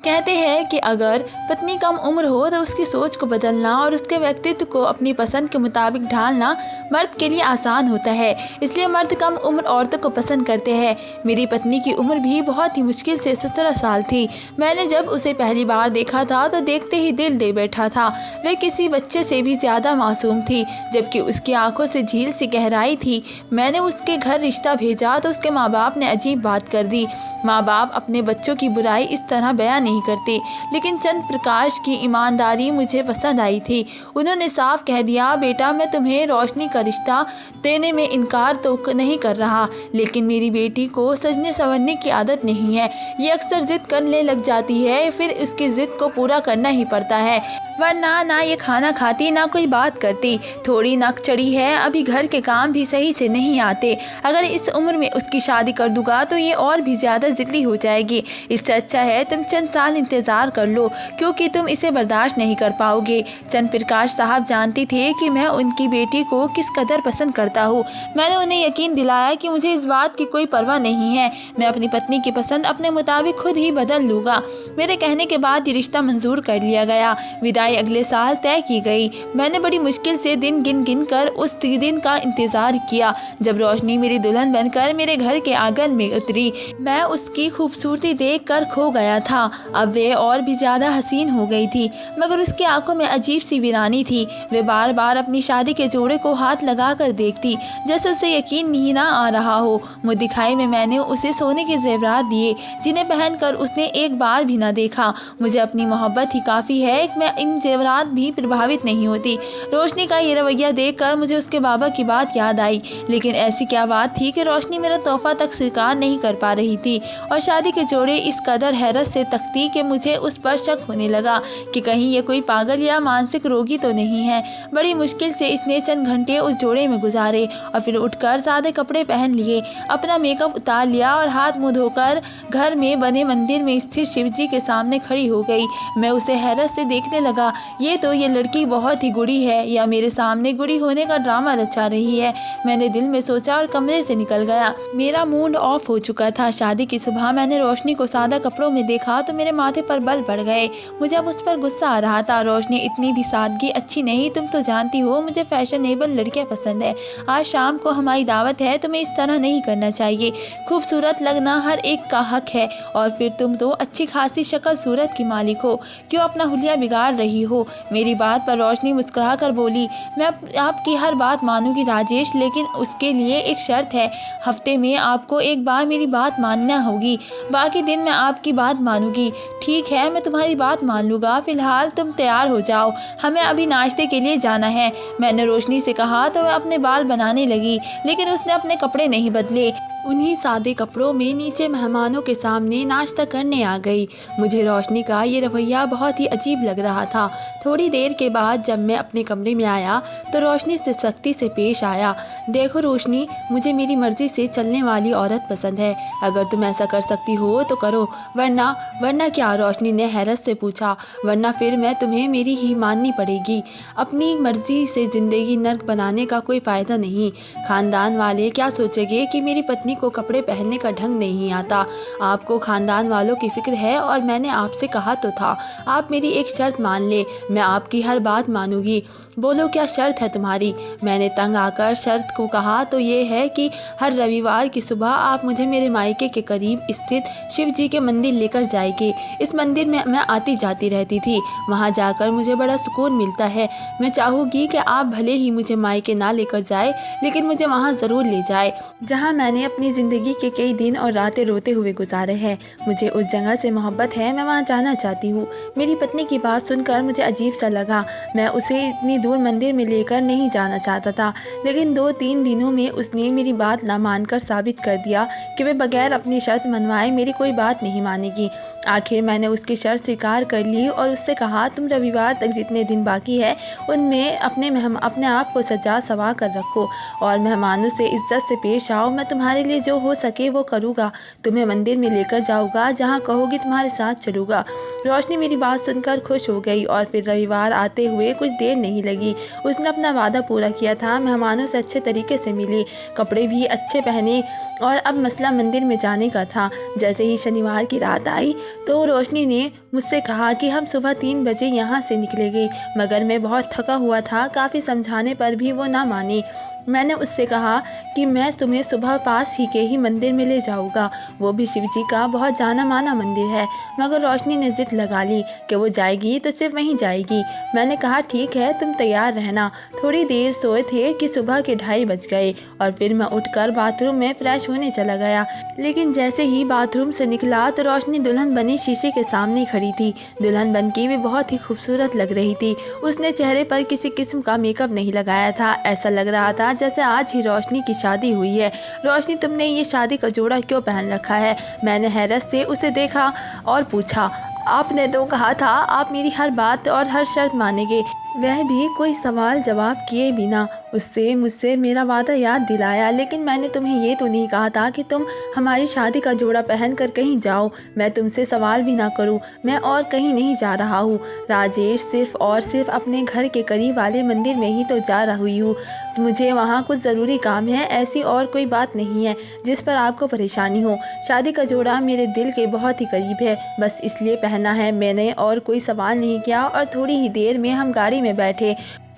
कहते हैं कि अगर पत्नी कम उम्र हो तो उसकी सोच को बदलना और उसके व्यक्तित्व को अपनी पसंद के मुताबिक ढालना मर्द के लिए आसान होता है, इसलिए मर्द कम उम्र औरतों को पसंद करते हैं। मेरी पत्नी की उम्र भी बहुत ही मुश्किल से 17 साल थी। मैंने जब उसे पहली बार देखा था तो देखते ही दिल दे बैठा था। वह किसी बच्चे से भी ज़्यादा मासूम थी, जबकि उसकी आंखों से झील सी गहराई थी। मैंने उसके घर रिश्ता भेजा तो उसके माँ बाप ने अजीब बात कर दी। माँ बाप अपने बच्चों की बुराई इस तरह बयान नहीं करते, लेकिन चंद प्रकाश की ईमानदारी मुझे पसंद आई थी। उन्होंने साफ कह दिया, बेटा मैं तुम्हें रोशनी का रिश्ता देने में इनकार तो नहीं कर रहा, लेकिन मेरी बेटी को सजने संवरने की आदत नहीं है। ये अक्सर जिद करने लग जाती है, फिर उसकी जिद को पूरा करना ही पड़ता है, वरना ना ये खाना खाती ना कोई बात करती। थोड़ी नक चढ़ी है, अभी घर के काम भी सही से नहीं आते। अगर इस उम्र में उसकी शादी कर दूंगा तो ये और भी ज़्यादा जिद्दी हो जाएगी। इससे अच्छा है तुम चंद साल इंतज़ार कर लो, क्योंकि तुम इसे बर्दाश्त नहीं कर पाओगे। चंद प्रकाश साहब जानते थे कि मैं उनकी बेटी को किस कदर पसंद करता हूँ। मैंने उन्हें यकीन दिलाया कि मुझे इस बात की कोई परवाह नहीं है, मैं अपनी पत्नी की पसंद अपने मुताबिक खुद ही बदल लूँगा। मेरे कहने के बाद ये रिश्ता मंजूर कर लिया गया। विदाई अगले साल तय की गई। मैंने बड़ी मुश्किल से दिन गिन कर उस दिन का इंतज़ार किया जब रोशनी मेरी दुल्हन बनकर मेरे घर के आंगन में उतरी। मैं उसकी खूबसूरती देखकर खो गया था। अब वे और भी ज़्यादा हसीन हो गई थी, मगर उसकी आंखों में अजीब सी वीरानी थी। वे बार बार अपनी शादी के जोड़े को हाथ लगा कर देखती, जैसे उसे यकीन नहीं ना आ रहा हो। मुँह दिखाई में मैंने उसे सोने के जेवरात दिए, जिन्हें पहनकर उसने एक बार भी ना देखा। मुझे अपनी मोहब्बत ही काफ़ी है, मैं इन जेवरात भी प्रभावित नहीं होती। रोशनी का ये रवैया देखकर मुझे उसके बाबा की बात याद आई, लेकिन ऐसी क्या बात थी कि रोशनी मेरा तोहफा तक स्वीकार नहीं कर पा रही थी, और शादी के जोड़े इस कदर हैरत से तकती कि मुझे उस पर शक होने लगा कि कहीं ये कोई पागल या मानसिक रोगी तो नहीं है। बड़ी मुश्किल से इसने चंद घंटे उस जोड़े में गुजारे और फिर उठकर सादे कपड़े पहन लिए, अपना मेकअप उतार लिया और हाथ मुँह धोकर घर में बने मंदिर में स्थित शिव जी के सामने खड़ी हो गई। मैं उसे हैरत से देखने लगा। ये लड़की बहुत ही गुड़ी है, या मेरे सामने गुड़ी होने का ड्रामा रचा रही है, मैंने दिल में सोचा और कमरे से निकल गया। मेरा मूड ऑफ हो चुका था। शादी की सुबह मैंने रोशनी को सादा कपड़ों में देखा तो मेरे माथे पर बल पड़ गए। मुझे अब उस पर गुस्सा आ रहा था। रोशनी इतनी भी सादगी अच्छी नहीं, तुम तो जानती हो मुझे फैशनेबल लड़कियां पसंद है। आज शाम को हमारी दावत है, तुम्हें इस तरह नहीं करना चाहिए। खूबसूरत लगना हर एक का हक है, और फिर तुम तो अच्छी खासी शक्ल सूरत की मालिक हो, क्यों अपना हुलिया बिगाड़ रही हो। मेरी बात पर रोशनी मुस्कुरा कर बोली, मैं आपकी हर बात मानूंगी राजेश, लेकिन उसके लिए एक शर्त है। हफ्ते में आपको एक बार मेरी बात मानना होगी, बाकी दिन मैं आपकी बात मानूंगी। ठीक है, मैं तुम्हारी बात मान लूँगा। फिलहाल तुम तैयार हो जाओ, हमें अभी नाश्ते के लिए जाना है। मैंने रोशनी से कहा तो वह अपने बाल बनाने लगी, लेकिन उसने अपने कपड़े नहीं बदले। उन्हीं सादे कपड़ों में नीचे मेहमानों के सामने नाश्ता करने आ गई। मुझे रोशनी का ये रवैया बहुत ही अजीब लग रहा था। थोड़ी देर के बाद जब मैं अपने कमरे में आया तो रोशनी से सख्ती से पेश आया। देखो रोशनी, मुझे मेरी मर्जी से चलने वाली औरत पसंद है। अगर तुम ऐसा कर सकती हो तो करो, वरना क्या? रोशनी ने हैरत से पूछा। वरना फिर मैं तुम्हें मेरी ही माननी पड़ेगी। अपनी मर्जी से ज़िंदगी नर्क बनाने का कोई फ़ायदा नहीं। ख़ानदान वाले क्या सोचेंगे कि मेरी पत्नी को कपड़े पहनने का ढंग नहीं आता। आपको खानदान वालों की फिक्र है, और मैंने आपसे कहा तो था आप मेरी एक शर्त मान ले, मैं आपकी हर बात मानूंगी। बोलो क्या शर्त है तुम्हारी? मैंने तंग आकर शर्त को कहा तो ये है कि हर रविवार की सुबह आप मुझे मेरे मायके के करीब स्थित शिव जी के मंदिर लेकर जाएगी। इस मंदिर में मैं आती जाती रहती थी, वहाँ जाकर मुझे बड़ा सुकून मिलता है। मैं चाहूँगी कि आप भले ही मुझे मायके ना लेकर जाए, लेकिन मुझे वहाँ ज़रूर ले जाए जहाँ मैंने अपनी ज़िंदगी के कई दिन और रातें रोते हुए गुजारे हैं। मुझे उस जगह से मोहब्बत है, मैं वहाँ जाना चाहती हूँ। मेरी पत्नी की बात सुनकर मुझे अजीब सा लगा। मैं उसे इतनी दूर मंदिर में लेकर नहीं जाना चाहता था, लेकिन 2-3 दिनों में उसने मेरी बात ना मानकर साबित कर दिया कि वह बगैर अपनी शर्त मनवाए मेरी कोई बात नहीं मानेगी। आखिर मैंने उसकी शर्त स्वीकार कर ली और उससे कहा, तुम रविवार तक जितने दिन बाकी है उनमें अपने आप को सजा सवा कर रखो और मेहमानों से इज्जत से पेश आओ। मैं तुम्हारे लिए लिए जो हो सके वो करूँगा। तुम्हें मंदिर में लेकर जाऊँगा, जहाँ कहोगी तुम्हारे साथ चलूँगा। रोशनी मेरी बात सुनकर खुश हो गई और फिर रविवार आते हुए कुछ देर नहीं लगी। उसने अपना वादा पूरा किया था, मेहमानों से अच्छे तरीके से मिली, कपड़े भी अच्छे पहने और अब मसला मंदिर में जाने का था। जैसे ही शनिवार की रात आई तो रोशनी ने मुझसे कहा कि हम सुबह 3 बजे यहाँ से निकलेंगे, मगर मैं बहुत थका हुआ था। काफ़ी समझाने पर भी वो ना मानी। मैंने उससे कहा कि मैं तुम्हें सुबह पास ही के ही मंदिर में ले जाऊँगा, वो भी शिव जी का बहुत जाना माना मंदिर है। मगर रोशनी ने जिद लगा ली कि वो जाएगी तो सिर्फ वहीं जाएगी। मैंने कहा ठीक है, तुम तैयार रहना। थोड़ी देर सोए थे कि सुबह के 2:30 बज गए और फिर मैं उठकर बाथरूम में फ्रेश होने चला गया। लेकिन जैसे ही बाथरूम से निकला तो रोशनी दुल्हन बनी शीशे के सामने खड़ी थी। दुल्हन बन के भी बहुत ही खूबसूरत लग रही थी। उसने चेहरे पर किसी किस्म का मेकअप नहीं लगाया था। ऐसा लग रहा था जैसे आज ही रोशनी की शादी हुई है। रोशनी, तुमने ये शादी का जोड़ा क्यों पहन रखा है? मैंने हैरत से उसे देखा और पूछा। आपने तो कहा था आप मेरी हर बात और हर शर्त मानेंगे, वह भी कोई सवाल जवाब किए बिना। उससे मुझसे मेरा वादा याद दिलाया, लेकिन मैंने तुम्हें ये तो नहीं कहा था कि तुम हमारी शादी का जोड़ा पहन कर कहीं जाओ। मैं तुमसे सवाल भी ना करूं। मैं और कहीं नहीं जा रहा हूँ राजेश, सिर्फ और सिर्फ अपने घर के करीब वाले मंदिर में ही तो जा रही हूँ। मुझे वहाँ कुछ ज़रूरी काम है, ऐसी और कोई बात नहीं है जिस पर आपको परेशानी हो। शादी का जोड़ा मेरे दिल के बहुत ही करीब है, बस इसलिए पहना है। मैंने और कोई सवाल नहीं किया और थोड़ी ही देर में हम गाड़ी में बैठे।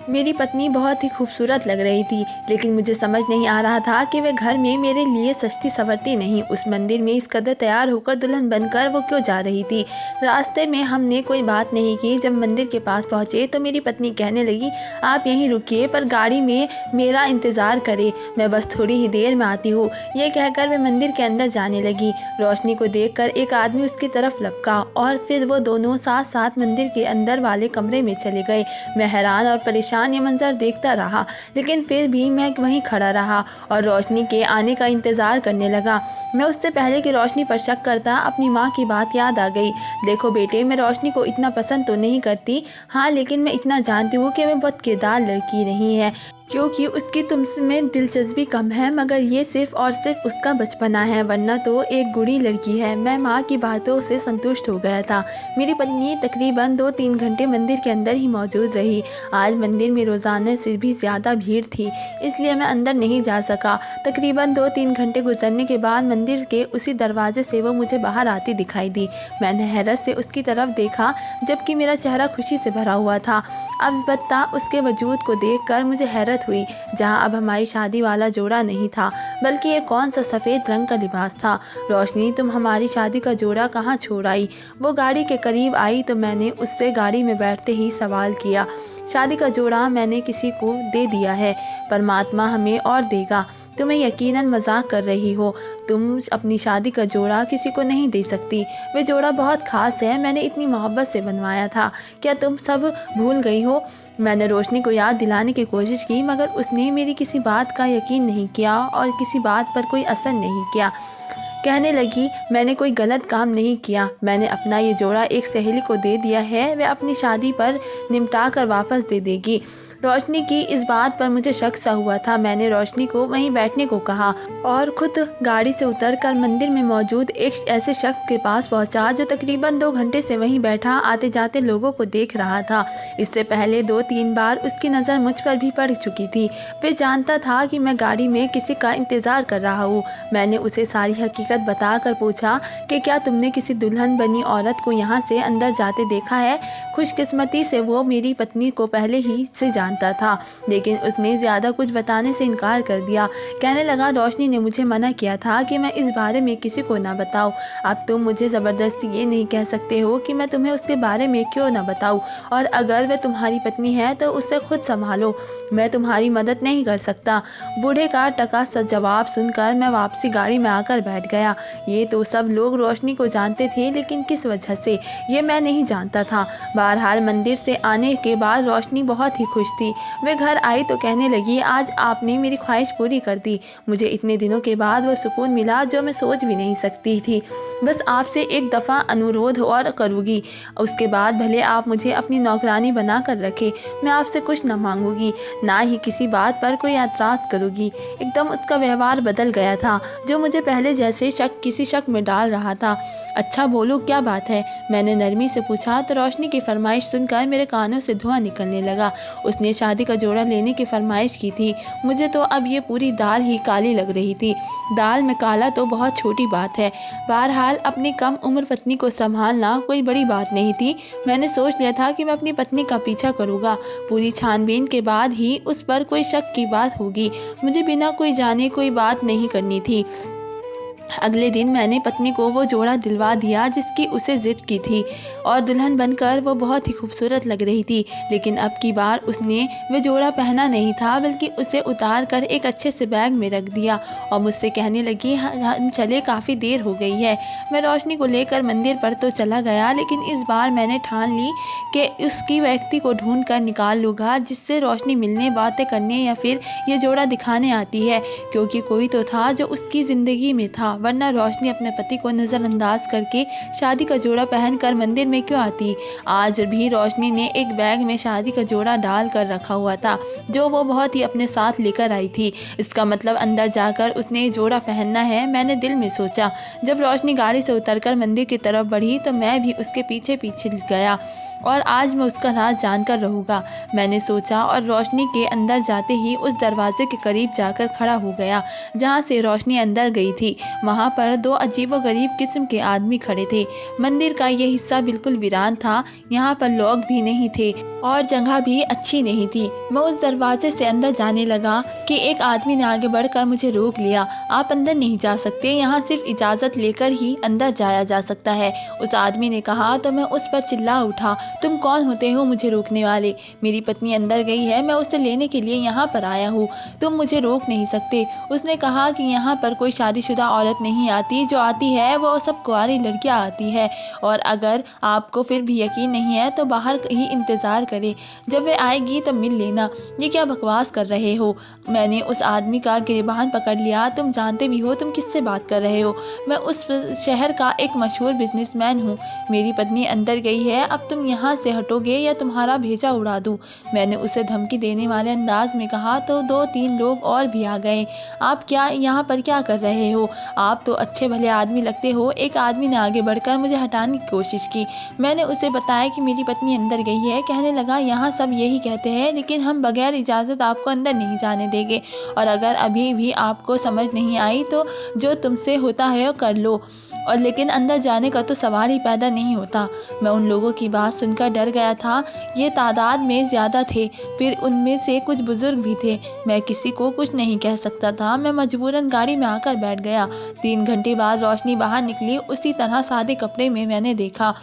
मेरी पत्नी बहुत ही खूबसूरत लग रही थी, लेकिन मुझे समझ नहीं आ रहा था कि वह घर में मेरे लिए सस्ती सवरती नहीं, उस मंदिर में इस कदर तैयार होकर दुल्हन बनकर वो क्यों जा रही थी। रास्ते में हमने कोई बात नहीं की। जब मंदिर के पास पहुँचे तो मेरी पत्नी कहने लगी, आप यहीं रुकिए पर गाड़ी में मेरा इंतज़ार करें, मैं बस थोड़ी ही देर में आती हूँ। ये कहकर वह मंदिर के अंदर जाने लगी। रोशनी को देखकर एक आदमी उसकी तरफ लपका और फिर वो दोनों साथ साथ मंदिर के अंदर वाले कमरे में चले गए। मैं हैरान और परेशान ये मंजर देखता रहा, लेकिन फिर भी मैं वहीं खड़ा रहा और रोशनी के आने का इंतज़ार करने लगा। मैं उससे पहले कि रोशनी पर शक करता, अपनी माँ की बात याद आ गई। देखो बेटे, मैं रोशनी को इतना पसंद तो नहीं करती, हाँ, लेकिन मैं इतना जानती हूँ कि वह बहुत किरदार लड़की नहीं है, क्योंकि उसकी तुमसे दिलचस्पी कम है, मगर ये सिर्फ और सिर्फ उसका बचपना है, वरना तो एक गुड़ी लड़की है। मैं माँ की बातों से संतुष्ट हो गया था। मेरी पत्नी तकरीबन 2-3 घंटे मंदिर के अंदर ही मौजूद रही। आज मंदिर में रोज़ाना से भी ज़्यादा भीड़ थी, इसलिए मैं अंदर नहीं जा सका। तकरीबन 2-3 घंटे गुजरने के बाद मंदिर के उसी दरवाजे से वो मुझे बाहर आती दिखाई दी। मैंने हैरत से उसकी तरफ देखा, जबकि मेरा चेहरा खुशी से भरा हुआ था। अलबत्ता उसके वजूद को देखकर मुझे हैरत हुई, जहां अब हमारी शादी वाला जोड़ा नहीं था, बल्कि एक कौन सा सफ़ेद रंग का लिबास था। रोशनी, तुम हमारी शादी का जोड़ा कहाँ छोड़ आई? वो गाड़ी के करीब आई तो मैंने उससे गाड़ी में बैठते ही सवाल किया। शादी का जोड़ा मैंने किसी को दे दिया है, परमात्मा हमें और देगा। तुम्हें यकीनन मजाक कर रही हो, तुम अपनी शादी का जोड़ा किसी को नहीं दे सकती। वे जोड़ा बहुत ख़ास है, मैंने इतनी मोहब्बत से बनवाया था, क्या तुम सब भूल गई हो? मैंने रोशनी को याद दिलाने की कोशिश की, मगर उसने मेरी किसी बात का यकीन नहीं किया और किसी बात पर कोई असर नहीं किया। कहने लगी, मैंने कोई गलत काम नहीं किया, मैंने अपना ये जोड़ा एक सहेली को दे दिया है, वह अपनी शादी पर निपटा कर वापस दे देगी। रोशनी की इस बात पर मुझे शक सा हुआ था। मैंने रोशनी को वहीं बैठने को कहा और खुद गाड़ी से उतरकर मंदिर में मौजूद एक ऐसे शख्स के पास पहुंचा जो तकरीबन 2 घंटे से वहीं बैठा आते जाते लोगों को देख रहा था। इससे पहले 2-3 बार उसकी नज़र मुझ पर भी पड़ चुकी थी। वह जानता था कि मैं गाड़ी में किसी का इंतज़ार कर रहा हूँ। मैंने उसे सारी हकीकत बताकर पूछा कि क्या तुमने किसी दुल्हन बनी औरत को यहाँ से अंदर जाते देखा है? खुशकिस्मती से वो मेरी पत्नी को पहले ही से जानता था, लेकिन उसने ज़्यादा कुछ बताने से इनकार कर दिया। कहने लगा, रोशनी ने मुझे मना किया था कि मैं इस बारे में किसी को ना बताऊं। अब तुम मुझे ज़बरदस्ती ये नहीं कह सकते हो कि मैं तुम्हें उसके बारे में क्यों ना बताऊं, और अगर वह तुम्हारी पत्नी है तो उससे खुद संभालो, मैं तुम्हारी मदद नहीं कर सकता। बूढ़े का टका सा जवाब सुनकर मैं वापसी गाड़ी में आकर बैठ गया। ये तो सब लोग रोशनी को जानते थे, लेकिन किस वजह से ये मैं नहीं जानता था। बहरहाल मंदिर से आने के बाद रोशनी बहुत ही खुश थी। वे घर आई तो कहने लगी, आज आपने मेरी ख्वाहिश पूरी कर दी। मुझे इतने दिनों के बाद वो सुकून मिला जो मैं सोच भी नहीं सकती थी। बस आपसे एक दफ़ा अनुरोध और करूँगी, उसके बाद भले आप मुझे अपनी नौकरानी बना कर रखें। मैं आपसे कुछ न मांगूंगी, ना ही किसी बात पर कोई एतराज़ करूँगी। एकदम उसका व्यवहार बदल गया था, जो मुझे पहले जैसे किसी शक में डाल रहा था। अच्छा बोलो, क्या बात है? मैंने नरमी से पूछा तो रोशनी की फरमाइश सुनकर मेरे कानों से धुआं निकलने लगा। उसने शादी का जोड़ा लेने की फरमाइश की थी। मुझे तो अब ये पूरी दाल ही काली लग रही थी। दाल में काला तो बहुत छोटी बात है। बहरहाल अपनी कम उम्र पत्नी को संभालना कोई बड़ी बात नहीं थी। मैंने सोच लिया था कि मैं अपनी पत्नी का पीछा करूँगा। पूरी छानबीन के बाद ही उस पर कोई शक की बात होगी। मुझे बिना कोई जाने कोई बात नहीं करनी थी। अगले दिन मैंने पत्नी को वो जोड़ा दिलवा दिया जिसकी उसे जिद की थी, और दुल्हन बनकर वो बहुत ही खूबसूरत लग रही थी। लेकिन अब की बार उसने वह जोड़ा पहना नहीं था, बल्कि उसे उतार कर एक अच्छे से बैग में रख दिया और मुझसे कहने लगी, हम चले, काफ़ी देर हो गई है। मैं रोशनी को लेकर मंदिर पर तो चला गया, लेकिन इस बार मैंने ठान ली कि उसकी व्यक्ति को ढूंढ कर निकाल लूँगा जिससे रोशनी मिलने, बातें करने या फिर ये जोड़ा दिखाने आती है, क्योंकि कोई तो था जो उसकी ज़िंदगी में था, वरना रोशनी अपने पति को नज़रअंदाज करके शादी का जोड़ा पहनकर मंदिर में क्यों आती। आज भी रोशनी ने एक बैग में शादी का जोड़ा डाल कर रखा हुआ था, जो वो बहुत ही अपने साथ लेकर आई थी। इसका मतलब अंदर जाकर उसने ये जोड़ा पहनना है, मैंने दिल में सोचा। जब रोशनी गाड़ी से उतरकर मंदिर की तरफ बढ़ी तो मैं भी उसके पीछे पीछे गया, और आज मैं उसका राज जानकर रहूँगा, मैंने सोचा, और रोशनी के अंदर जाते ही उस दरवाजे के करीब जाकर खड़ा हो गया जहाँ से रोशनी अंदर गई थी। वहाँ पर दो अजीबोगरीब किस्म के आदमी खड़े थे। मंदिर का ये हिस्सा बिल्कुल वीरान था, यहाँ पर लोग भी नहीं थे और जगह भी अच्छी नहीं थी। मैं उस दरवाजे से अंदर जाने लगा कि एक आदमी ने आगे बढ़कर मुझे रोक लिया। आप अंदर नहीं जा सकते, यहाँ सिर्फ इजाज़त लेकर ही अंदर जाया जा सकता है, उस आदमी ने कहा। तो मैं उस पर चिल्ला उठा, तुम कौन होते हो मुझे रोकने वाले? मेरी पत्नी अंदर गई है, मैं उसे लेने के लिए यहाँ पर आया हूँ, तुम मुझे रोक नहीं सकते। उसने कहा कि यहाँ पर कोई शादीशुदा औरत नहीं आती, जो आती है वो सब कुंवारी लड़कियाँ आती है, और अगर आपको फिर भी यकीन नहीं है तो बाहर ही इंतज़ार करें, जब वे आएगी तो मिल लेना। ये क्या बकवास कर रहे हो? मैंने उस आदमी का गिरबान पकड़ लिया। तुम जानते भी हो तुम किससे बात कर रहे हो? मैं उस शहर का एक मशहूर बिजनेसमैन हूँ। मेरी पत्नी अंदर गई है, अब तुम यहाँ से हटोगे या तुम्हारा भेजा उड़ा दूँ, मैंने उसे धमकी देने वाले अंदाज में कहा। तो 2-3 लोग और भी आ गए। आप क्या यहाँ पर क्या कर रहे हो? आप तो अच्छे भले आदमी लगते हो। एक आदमी ने आगे बढ़कर मुझे हटाने की कोशिश की। मैंने उसे बताया कि मेरी पत्नी अंदर गई है। कहने लगा, यहाँ सब यही कहते हैं, लेकिन हम बगैर इजाज़त आपको अंदर नहीं जाने देंगे, और अगर अभी भी आपको समझ नहीं आई तो जो तुमसे होता है वो कर लो, और लेकिन अंदर जाने का तो सवाल ही पैदा नहीं होता। मैं उन लोगों की बात सुनकर डर गया था। ये तादाद में ज़्यादा थे, फिर उनमें से कुछ बुजुर्ग भी थे। मैं किसी को कुछ नहीं कह सकता था। मैं मजबूरन गाड़ी में आकर बैठ गया। 3 घंटे बाद रोशनी बाहर निकली। उसी तरह सादे कपड़े में मैंने देखा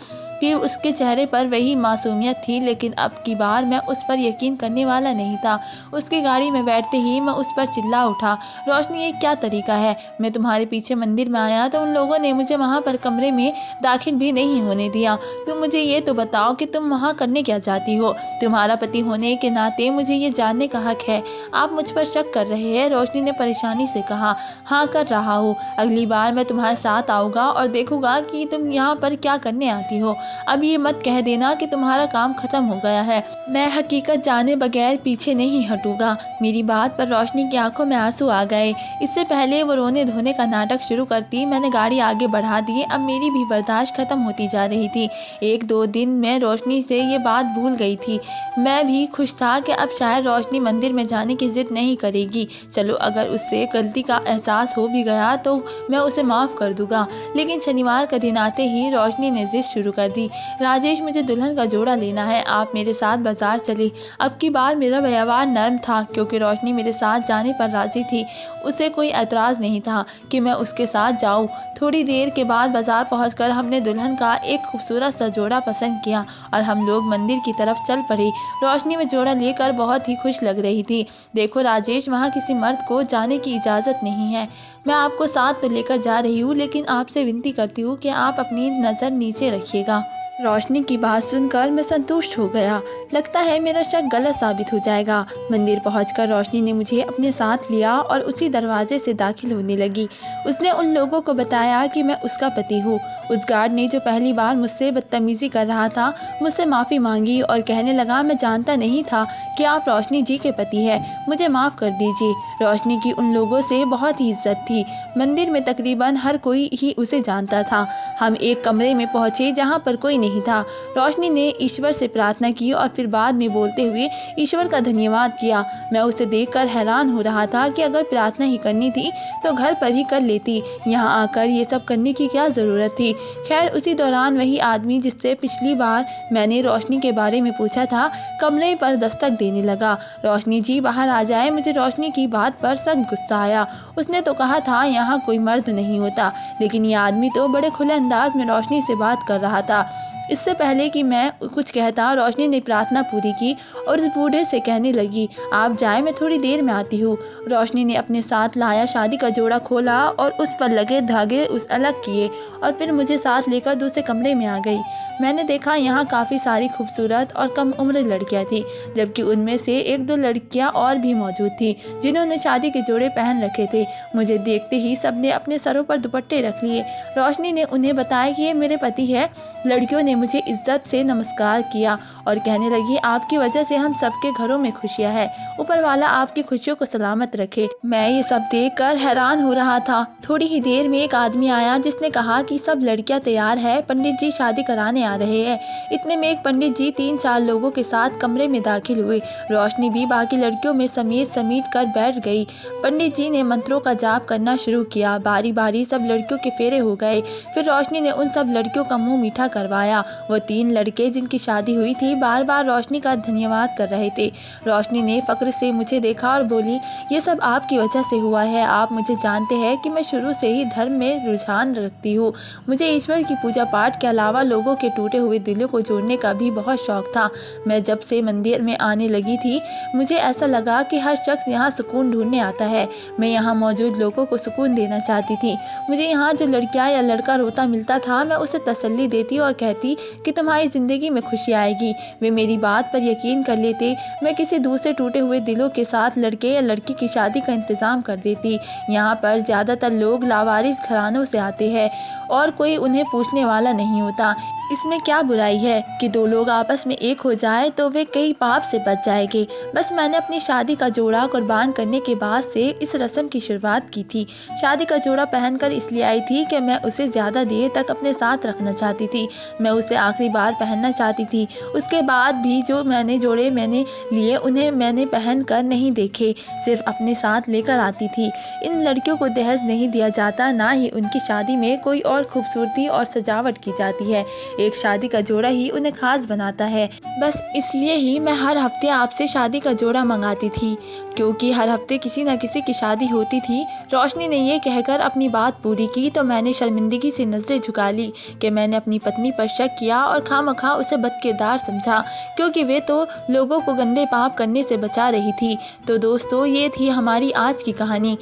कि उसके चेहरे पर वही मासूमियत थी, लेकिन अब की बार मैं उस पर यकीन करने वाला नहीं था। उसकी गाड़ी में बैठते ही मैं उस पर चिल्ला उठा, रोशनी ये क्या तरीका है? मैं तुम्हारे पीछे मंदिर में आया तो उन लोगों ने मुझे वहाँ पर कमरे में दाखिल भी नहीं होने दिया। तुम मुझे ये तो बताओ कि तुम वहाँ करने क्या चाहती हो? तुम्हारा पति होने के नाते मुझे ये जानने का हक है। आप मुझ पर शक कर रहे हैं? रोशनी ने परेशानी से कहा। हाँ, कर रहा हूँ। अगली बार मैं तुम्हारे साथ आऊँगा और देखूँगा कि तुम यहाँ पर क्या करने आती हो। अब ये मत कह देना कि तुम्हारा काम खत्म हो गया है। मैं हकीकत जाने बगैर पीछे नहीं हटूंगा। मेरी बात पर रोशनी की आंखों में आंसू आ गए। इससे पहले वो रोने धोने का नाटक शुरू करती, मैंने गाड़ी आगे बढ़ा दी। अब मेरी भी बर्दाश्त खत्म होती जा रही थी। 1-2 दिन में रोशनी से ये बात भूल गई थी। मैं भी खुश था कि अब शायद रोशनी मंदिर में जाने की जिद नहीं करेगी। चलो, अगर उससे गलती का एहसास हो भी गया तो मैं उसे माफ़ कर दूंगा। लेकिन शनिवार का दिन आते ही रोशनी ने जिद शुरू कर दी। राजेश, मुझे दुल्हन का जोड़ा लेना है, आप मेरे साथ बाजार चले। अब की बार मेरा व्यवहार नर्म था, क्योंकि रोशनी मेरे साथ जाने पर राजी थी। उसे कोई एतराज़ नहीं था कि मैं उसके साथ जाऊं। थोड़ी देर के बाद बाजार पहुंचकर हमने दुल्हन का एक खूबसूरत सा जोड़ा पसंद किया और हम लोग मंदिर की तरफ चल पड़े। रोशनी में जोड़ा लेकर बहुत ही खुश लग रही थी। देखो राजेश, वहाँ किसी मर्द को जाने की इजाज़त नहीं है। मैं आपको साथ तो लेकर जा रही हूँ, लेकिन आपसे विनती करती हूँ कि आप अपनी नज़र नीचे रखिएगा। रोशनी की बात सुनकर मैं संतुष्ट हो गया। लगता है मेरा शक गलत साबित हो जाएगा। मंदिर पहुंचकर रोशनी ने मुझे अपने साथ लिया और उसी दरवाजे से दाखिल होने लगी। उसने उन लोगों को बताया कि मैं उसका पति हूँ। उस गार्ड ने जो पहली बार मुझसे बदतमीजी कर रहा था, मुझसे माफ़ी मांगी और कहने लगा, मैं जानता नहीं था कि आप रोशनी जी के पति हैं, मुझे माफ़ कर दीजिए। रोशनी की उन लोगों से बहुत ही इज्जत थी। मंदिर में तकरीबन हर कोई ही उसे जानता था। हम एक कमरे में पहुँचे जहाँ पर कोई नहीं था। रोशनी ने ईश्वर से प्रार्थना की और फिर बाद में बोलते हुए ईश्वर का धन्यवाद किया। मैं उसे देखकर हैरान हो रहा था कि अगर प्रार्थना ही करनी थी तो घर पर ही कर लेती, यहाँ आकर ये सब करने की क्या ज़रूरत थी। खैर, उसी दौरान वही आदमी जिससे पिछली बार मैंने रोशनी के बारे में पूछा था, कमरे पर दस्तक देने लगा। रोशनी जी बाहर आ जाए। मुझे रोशनी की बात पर सख्त गुस्सा आया। उसने तो कहा था यहाँ कोई मर्द नहीं होता, लेकिन ये आदमी तो बड़े खुले अंदाज में रोशनी से बात कर रहा था। इससे पहले कि मैं कुछ कहता, रोशनी ने प्रार्थना पूरी की और उस बूढ़े से कहने लगी, आप जाए, मैं थोड़ी देर में आती हूँ। रोशनी ने अपने साथ लाया शादी का जोड़ा खोला और उस पर लगे धागे उस अलग किए और फिर मुझे साथ लेकर दूसरे कमरे में आ गई। मैंने देखा यहाँ काफ़ी सारी खूबसूरत और कम उम्र लड़कियाँ थीं, जबकि उनमें से एक दो लड़कियाँ और भी मौजूद थीं जिन्होंने शादी के जोड़े पहन रखे थे। मुझे देखते ही सबने अपने सरों पर दुपट्टे रख लिए। रोशनी ने उन्हें बताया कि ये मेरे पति है। लड़कियों ने मुझे इज्जत से नमस्कार किया और कहने लगी, आपकी वजह से हम सबके घरों में खुशियां हैं, ऊपर वाला आपकी खुशियों को सलामत रखे। मैं ये सब देखकर हैरान हो रहा था। थोड़ी ही देर में एक आदमी आया जिसने कहा कि सब लड़कियां तैयार है, पंडित जी शादी कराने आ रहे हैं। इतने में एक पंडित जी 3-4 लोगों के साथ कमरे में दाखिल हुए। रोशनी भी बाकी लड़कियों में समेट कर बैठ गई। पंडित जी ने मंत्रों का जाप करना शुरू किया। बारी बारी सब लड़कियों के फेरे हो गए। फिर रोशनी ने उन सब लड़कियों का मुंह मीठा करवाया। वो 3 लड़के जिनकी शादी हुई थी बार बार रोशनी का धन्यवाद कर रहे थे। रोशनी ने फक्र से मुझे देखा और बोली, ये सब आपकी वजह से हुआ है। आप मुझे जानते हैं कि मैं शुरू से ही धर्म में रुझान रखती हूँ। मुझे ईश्वर की पूजा पाठ के अलावा लोगों के टूटे हुए दिलों को जोड़ने का भी बहुत शौक था। मैं जब से मंदिर में आने लगी थी, मुझे ऐसा लगा कि हर शख्स यहाँ सुकून ढूंढने आता है। मैं यहाँ मौजूद लोगों को सुकून देना चाहती थी। मुझे यहाँ जो लड़कियाँ या लड़का रोता मिलता था, मैं उसे तसल्ली देती और कहती कि तुम्हारी ज़िंदगी में खुशी आएगी। वे मेरी बात पर यकीन कर लेते। मैं किसी दूसरे टूटे हुए दिलों के साथ लड़के या लड़की की शादी का इंतज़ाम कर देती। यहाँ पर ज़्यादातर लोग लावारिस घरानों से आते हैं और कोई उन्हें पूछने वाला नहीं होता। इसमें क्या बुराई है कि 2 लोग आपस में एक हो जाए तो वे कई पाप से बच जाएंगे। बस मैंने अपनी शादी का जोड़ा कुर्बान करने के बाद से इस रस्म की शुरुआत की थी। शादी का जोड़ा पहनकर इसलिए आई थी कि मैं उसे ज़्यादा देर तक अपने साथ रखना चाहती थी। मैं उसे आखिरी बार पहनना चाहती थी। उसके बाद भी जो जोड़े मैंने लिए उन्हें मैंने पहन कर नहीं देखे, सिर्फ अपने साथ लेकर आती थी। इन लड़कियों को दहेज नहीं दिया जाता, ना ही उनकी शादी में कोई और खूबसूरती और सजावट की जाती है। एक शादी का जोड़ा ही उन्हें खास बनाता है। बस इसलिए ही मैं हर हफ्ते आपसे शादी का जोड़ा मंगाती थी, क्योंकि हर हफ्ते किसी न किसी की शादी होती थी। रोशनी ने ये कहकर अपनी बात पूरी की तो मैंने शर्मिंदगी से नज़रें झुका ली कि मैंने अपनी पत्नी पर शक किया और खामखा उसे बदकिरदार समझा, क्योंकि वे तो लोगों को गंदे पाप करने से बचा रही थी। तो दोस्तों, ये थी हमारी आज की कहानी।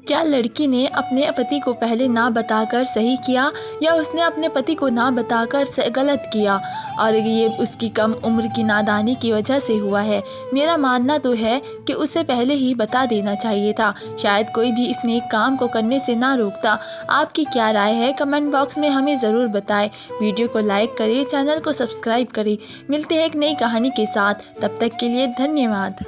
क्या लड़की ने अपने पति को पहले ना बताकर सही किया, या उसने अपने पति को ना बताकर गलत किया और ये उसकी कम उम्र की नादानी की वजह से हुआ है? मेरा मानना तो है कि उसे पहले ही बता देना चाहिए था। शायद कोई भी इस नेक काम को करने से ना रोकता। आपकी क्या राय है? कमेंट बॉक्स में हमें ज़रूर बताएं। वीडियो को लाइक करें, चैनल को सब्सक्राइब करें। मिलते हैं एक नई कहानी के साथ। तब तक के लिए धन्यवाद।